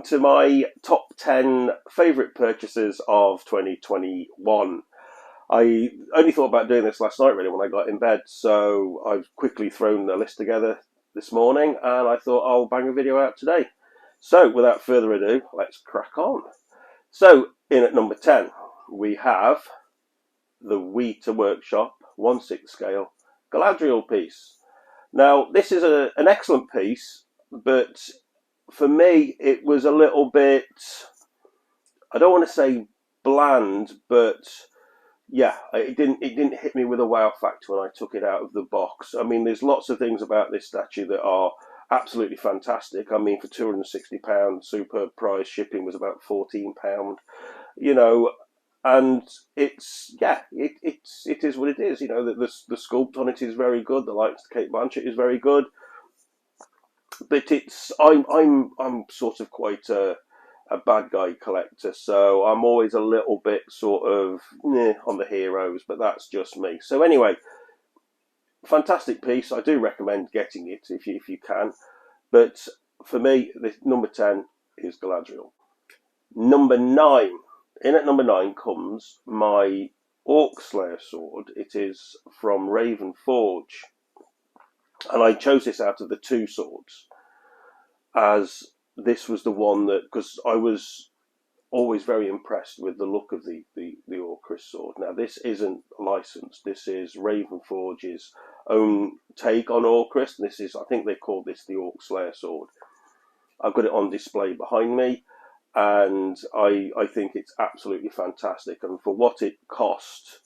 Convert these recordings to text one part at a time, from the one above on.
to my top 10 favourite purchases of 2021. I only thought about doing this last night, really, when I got in bed, so I've quickly thrown a list together this morning, and I thought I'll bang a video out today. So, without further ado, let's crack on. So, in at number 10, we have the Wiito Workshop 1/6 scale Galadriel piece. Now, this is an excellent piece, but for me, it was a little bit, I don't want to say bland, but yeah, it didn't hit me with a wow factor when I took it out of the box. I mean, there's lots of things about this statue that are absolutely fantastic. I mean, for £260, superb price, shipping was about £14, you know, and it's, yeah, it is what it is. You know, the sculpt on it is very good. The likeness to Kate Blanchett is very good, but I'm sort of quite a bad guy collector, so I'm always a little bit sort of on the heroes, but that's just me. So anyway, fantastic piece. I do recommend getting it if you can, but for me, this number 10 is Galadriel. Number 9. In at number 9 comes my Orc Slayer sword. It is from Raven Forge, and I chose this out of the two swords, as this was the one that, because I was always very impressed with the look of the Orcrist sword. Now, this isn't licensed. This is Raven Forge's own take on Orcrist. This is, I think they called this the Orc Slayer sword. I've got it on display behind me, and I think it's absolutely fantastic. And for what it cost,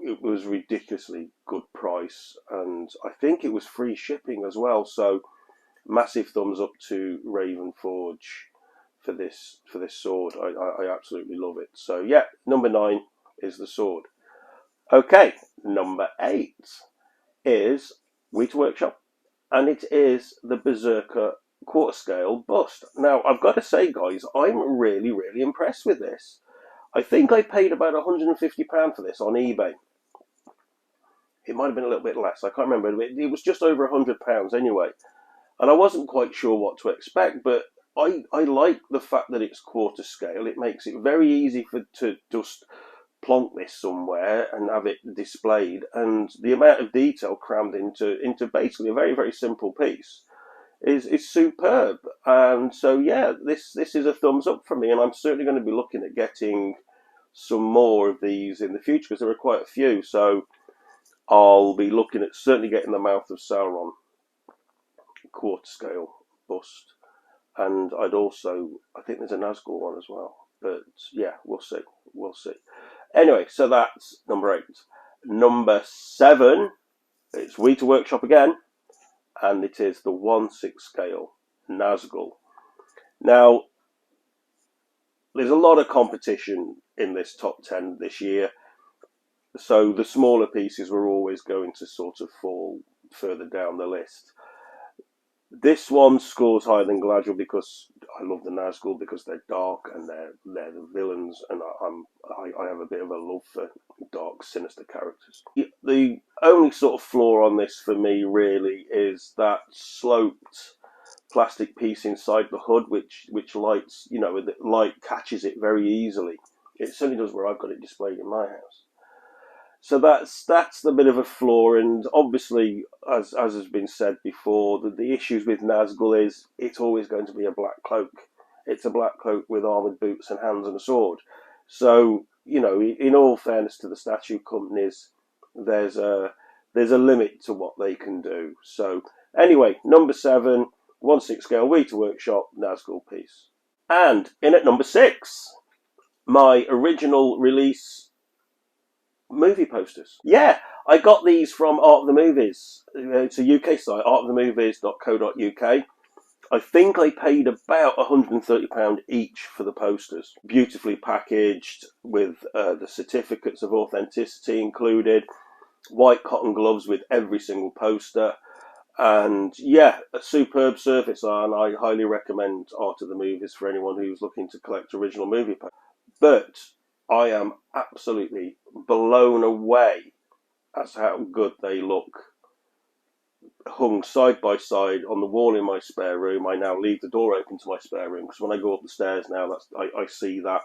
it was ridiculously good price, and I think it was free shipping as well. So massive thumbs up to Raven Forge for this sword. I absolutely love it. So yeah, number 9 is the sword. Okay, number 8 is Wiito Workshop, and it is the Berserker quarter scale bust. Now, I've got to say, guys, I'm really impressed with this. I think I paid about £150 for this on eBay. It might have been a little bit less, I can't remember. It was just over £100 anyway. And I wasn't quite sure what to expect, but I like the fact that it's quarter scale. It makes it very easy to just plonk this somewhere and have it displayed. And the amount of detail crammed into basically a very simple piece is superb. And so yeah, this is a thumbs up for me, and I'm certainly going to be looking at getting some more of these in the future, because there are quite a few. So I'll be looking at certainly getting the Mouth of Sauron quarter scale bust, and I think there's a Nazgul one as well, but yeah, we'll see. Anyway, so that's number 8. Number 7, it's Wiito Workshop again, and it is the 1/6 scale Nazgul. Now, there's a lot of competition in this top 10 this year, so the smaller pieces were always going to sort of fall further down the list. This one scores higher than Galadriel because I love the Nazgul, because they're dark and they're the villains, and I have a bit of a love for dark, sinister characters. The only sort of flaw on this for me really is that sloped plastic piece inside the hood, which lights, you know, the light catches it very easily. It certainly does where I've got it displayed in my house. So that's the bit of a flaw, and obviously, as has been said before, the issues with Nazgul is it's always going to be a black cloak. It's a black cloak with armoured boots and hands and a sword. So, you know, in all fairness to the statue companies, there's a limit to what they can do. So anyway, number 7, 1/6 scale Wiito Workshop Nazgul piece. And in at number 6, my original release movie posters. Yeah, I got these from Art of the Movies. It's a UK site, artofthemovies.co.uk. I think I paid about £130 each for the posters. Beautifully packaged with the certificates of authenticity included, white cotton gloves with every single poster, and yeah, a superb surface, and I highly recommend Art of the Movies for anyone who's looking to collect original movie posters. But I am absolutely blown away as how good they look hung side by side on the wall in my spare room. I now leave the door open to my spare room because when I go up the stairs now, I see that.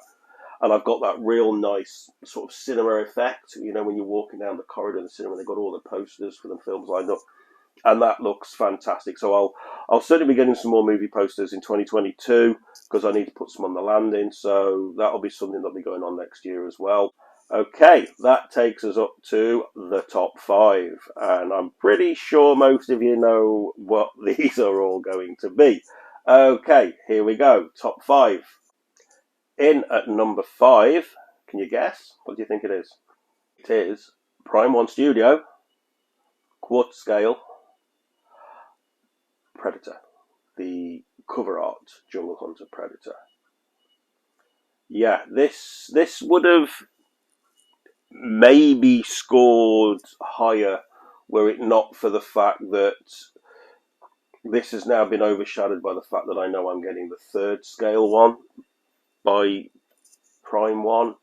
And I've got that real nice sort of cinema effect, you know, when you're walking down the corridor of the cinema, they've got all the posters for the films lined up, and that looks fantastic. So I'll certainly be getting some more movie posters in 2022 because I need to put some on the landing. So that'll be something that'll be going on next year as well. Okay, that takes us up to the top 5, and I'm pretty sure most of you know what these are all going to be. Okay, here we go. Top 5. In at number 5, can you guess? What do you think it is? It is Prime 1 Studio, quarter scale, Predator. The cover art Jungle Hunter Predator. Yeah, this would have maybe scored higher were it not for the fact that this has now been overshadowed by the fact that I know I'm getting the third scale one by Prime 1.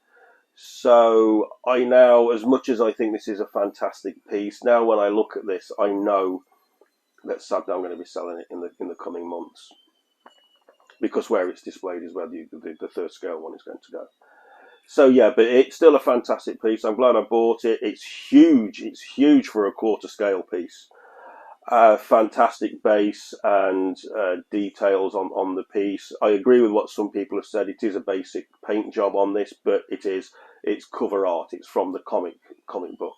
So I now, as much as I think this is a fantastic piece, now when I look at this, I know that sadly I'm going to be selling it in the coming months, because where it's displayed is where the third scale one is going to go. So yeah, but it's still a fantastic piece. I'm glad I bought it. It's huge. It's huge for a quarter scale piece. Fantastic base and details on the piece. I agree with what some people have said. It is a basic paint job on this, but it's cover art. It's from the comic book.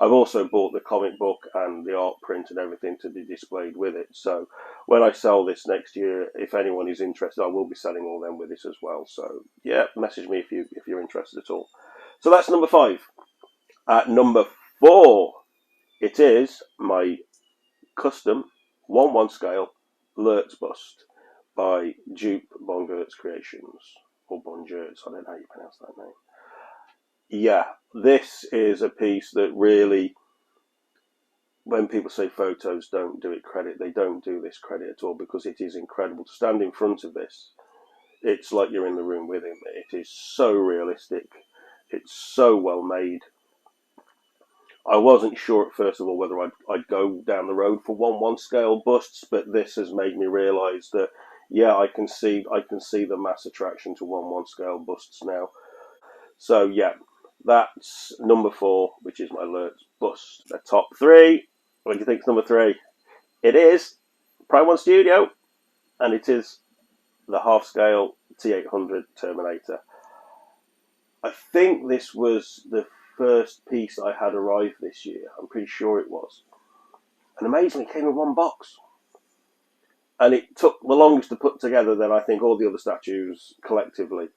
I've also bought the comic book and the art print and everything to be displayed with it. So when I sell this next year, if anyone is interested, I will be selling all them with this as well. So yeah, message me if you're interested at all. So that's number 5. At number 4, it is my custom 1/1 scale Lurtz bust by Dupe Bongert's Creations, or Bongert's, I don't know how you pronounce that name. Yeah, this is a piece that really, when people say photos don't do it credit, they don't do this credit at all, because it is incredible to stand in front of this. It's like you're in the room with him. It is so realistic. It's so well made. I wasn't sure at first of all whether I'd go down the road for 1/1 scale busts, but this has made me realise that yeah, I can see the mass attraction to 1/1 scale busts now. So yeah, that's number 4, which is my Lurtz bust. The top 3. What do you think is number 3? It is Prime 1 Studio, and it is the half scale T800 Terminator. I think this was the first piece I had arrived this year. I'm pretty sure it was. And amazingly, it came in one box. And it took the longest to put together than I think all the other statues collectively.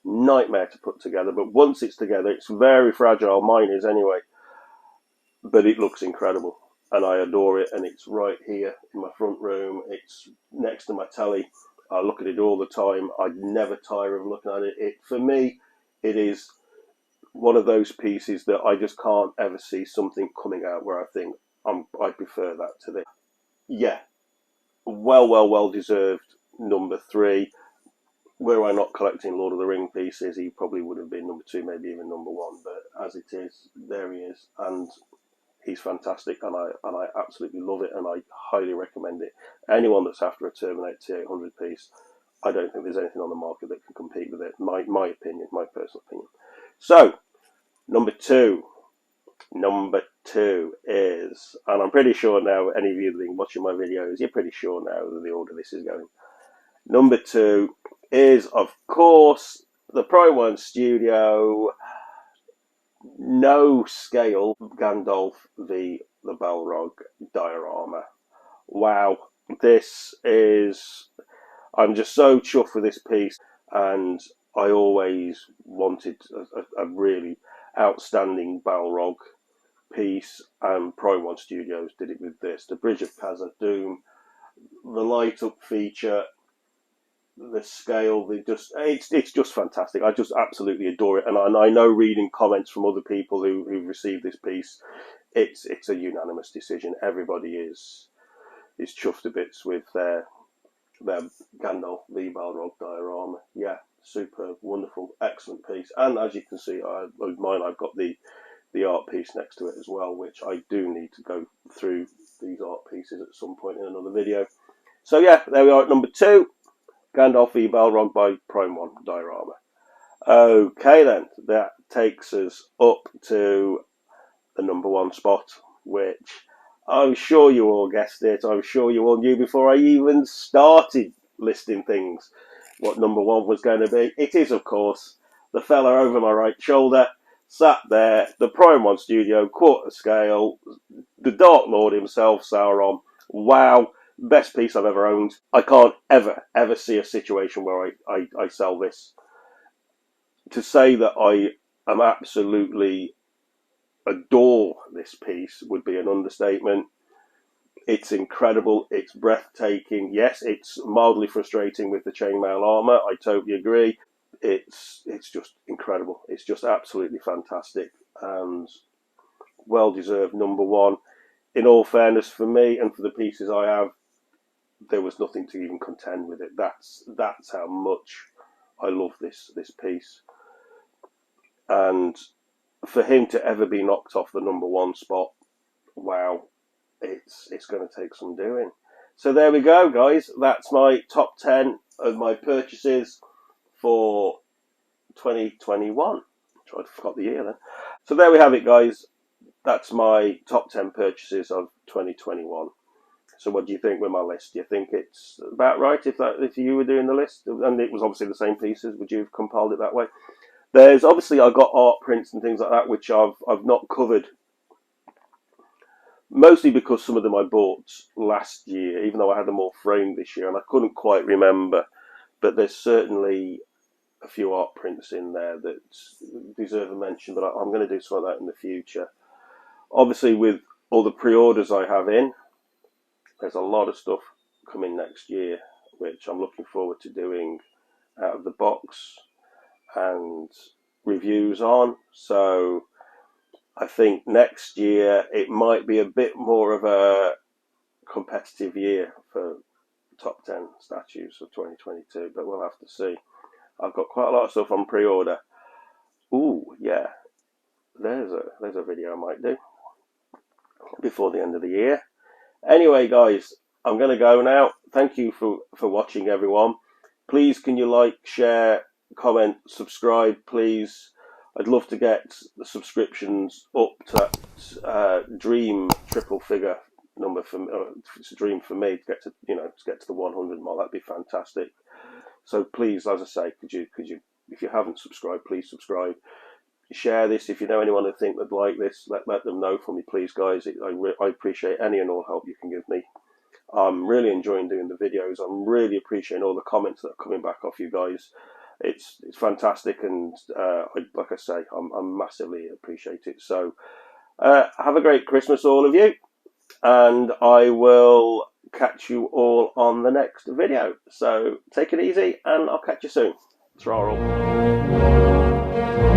Nightmare to put together, but once it's together, it's very fragile. Mine is anyway. But it looks incredible, and I adore it, and it's right here in my front room. It's next to my telly. I look at it all the time. I never tire of looking at it. For me, it is one of those pieces that I just can't ever see something coming out where I think I prefer that to this. Yeah, well deserved number 3. Were I not collecting Lord of the Ring pieces, he probably would have been number 2, maybe even number 1. But as it is, there he is, and he's fantastic, and I absolutely love it, and I highly recommend it. Anyone that's after a Terminator T800 piece, I don't think there's anything on the market that can compete with it. My opinion, my personal opinion. So, number 2. Number 2 is, and I'm pretty sure now, any of you that have been watching my videos, you're pretty sure now that the order this is going. Number 2 is, of course, the Prime 1 Studio no scale Gandalf the Balrog diorama. Wow, this is, I'm just so chuffed with this piece, and I always wanted a really outstanding Balrog piece, and Prime 1 Studios did it with this. The Bridge of Khazad-dûm, the light up feature, the scale, it's just fantastic. I just absolutely adore it, and I know, reading comments from other people who've received this piece, it's a unanimous decision. Everybody is chuffed to bits with their Gandalf the Balrog diorama. Yeah, superb, wonderful, excellent piece. And as you can see, with mine, I've got the art piece next to it as well, which I do need to go through these art pieces at some point in another video. So yeah, there we are at number 2, Gandalf v Balrog by Prime 1 diorama. Okay then, that takes us up to the number 1 spot, which I'm sure you all guessed it. I'm sure you all knew before I even started listing things what number 1 was going to be. It is, of course, the fella over my right shoulder, sat there, the Prime 1 Studio, quarter scale, the Dark Lord himself, Sauron. Wow, best piece I've ever owned. I can't ever see a situation where I sell this. To say that I am absolutely adore this piece would be an understatement. It's incredible. It's breathtaking. Yes, it's mildly frustrating with the chainmail armor. I totally agree. It's just incredible. It's just absolutely fantastic and well-deserved number 1. In all fairness, for me and for the pieces I have, there was nothing to even contend with it. That's how much I love this piece. And for him to ever be knocked off the number 1 spot, wow, it's going to take some doing. So there we go, guys. That's my top 10 of my purchases for 2021. I forgot the year then. So there we have it, guys. That's my top 10 purchases of 2021. So what do you think with my list? Do you think it's about right if you were doing the list? And it was obviously the same pieces. Would you have compiled it that way? There's obviously, I've got art prints and things like that which I've not covered, mostly because some of them I bought last year, even though I had them all framed this year, and I couldn't quite remember. But there's certainly a few art prints in there that deserve a mention, but I'm going to do some of that in the future. Obviously, with all the pre-orders I have in, there's a lot of stuff coming next year, which I'm looking forward to doing out of the box and reviews on. So I think next year it might be a bit more of a competitive year for top 10 statues of 2022, but we'll have to see. I've got quite a lot of stuff on pre-order. Ooh, yeah, there's a video I might do before the end of the year. Anyway, guys, I'm going to go now. Thank you for watching, everyone. Please, can you like, share, comment, subscribe, please? I'd love to get the subscriptions up to that dream triple figure number for me. It's a dream for me to get to the 100 mark. That'd be fantastic. So please, as I say, could you, if you haven't subscribed, please subscribe. Share this if you know anyone who think they'd like this. Let them know for me, please, guys. I appreciate any and all help you can give me. I'm really enjoying doing the videos. I'm really appreciating all the comments that are coming back off you guys. It's fantastic, and like I say, I'm massively appreciate it. So have a great Christmas, all of you, and I will catch you all on the next video. So take it easy, and I'll catch you soon. Ta-ra all.